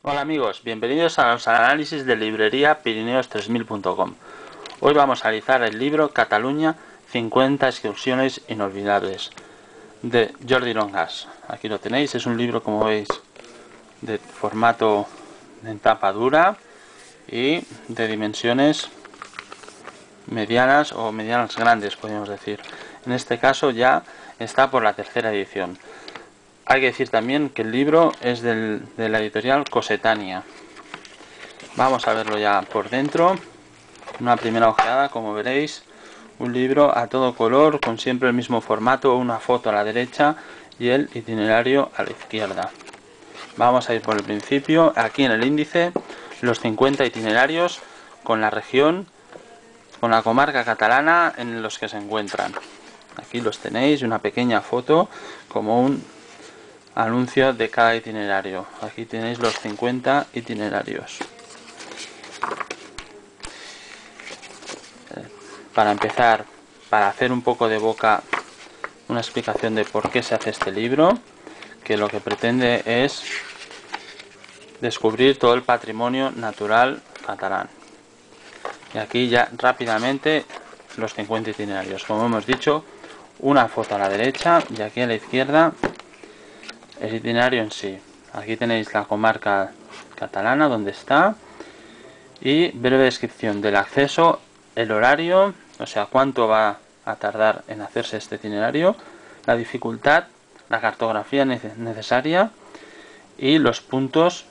Hola amigos, bienvenidos a los análisis de librería Pirineos3000.com. Hoy vamos a analizar el libro Cataluña, 50 excursiones inolvidables de Jordi Longas. Aquí lo tenéis, es un libro, como veis, de formato en tapa dura y de dimensiones medianas o medianas grandes, podríamos decir. En este caso ya está por la tercera edición. Hay que decir también que el libro es de la editorial Cossetania. Vamos a verlo ya por dentro. Una primera ojeada, como veréis, un libro a todo color, con siempre el mismo formato, una foto a la derecha y el itinerario a la izquierda. Vamos a ir por el principio. Aquí en el índice, los 50 itinerarios con la región, con la comarca catalana en los que se encuentran. Aquí los tenéis, una pequeña foto como un anuncio de cada itinerario. Aquí tenéis los 50 itinerarios. Para empezar, para hacer un poco de boca, una explicación de por qué se hace este libro, que lo que pretende es descubrir todo el patrimonio natural catalán. Y aquí ya rápidamente los 50 itinerarios. Como hemos dicho, una foto a la derecha y aquí a la izquierda el itinerario en sí. Aquí tenéis la comarca catalana donde está y breve descripción del acceso, el horario, o sea, cuánto va a tardar en hacerse este itinerario, la dificultad, la cartografía necesaria y los puntos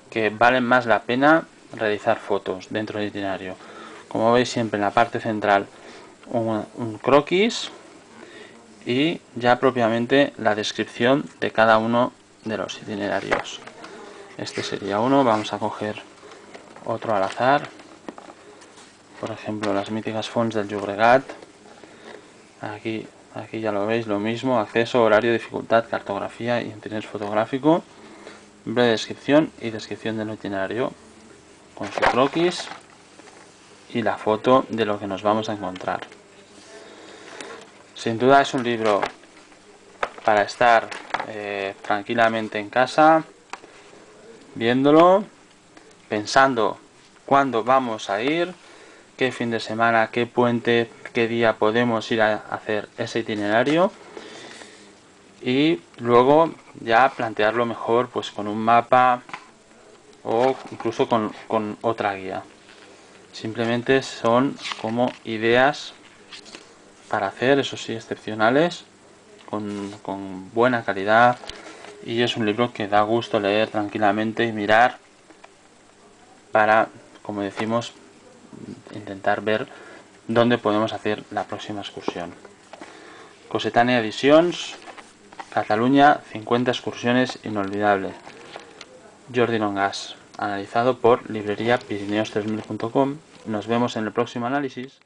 que valen más la pena realizar fotos dentro del itinerario. Como veis, siempre en la parte central un croquis y ya propiamente la descripción de cada uno de los itinerarios. Este sería uno. Vamos a coger otro al azar. Por ejemplo, las míticas fonts del Llobregat. Aquí ya lo veis, lo mismo: acceso, horario, dificultad, cartografía y interés fotográfico. Breve descripción y descripción del itinerario con su croquis y la foto de lo que nos vamos a encontrar. Sin duda es un libro para estar tranquilamente en casa, viéndolo, pensando cuándo vamos a ir, qué fin de semana, qué puente, qué día podemos ir a hacer ese itinerario y luego ya plantearlo mejor pues con un mapa o incluso con otra guía. Simplemente son como ideas para hacer, eso sí, excepcionales, con buena calidad, y es un libro que da gusto leer tranquilamente y mirar para, como decimos, intentar ver dónde podemos hacer la próxima excursión. Cossetania Edicions, Cataluña, 50 excursiones inolvidables. Jordi Longas, analizado por librería Pirineos3000.com. Nos vemos en el próximo análisis.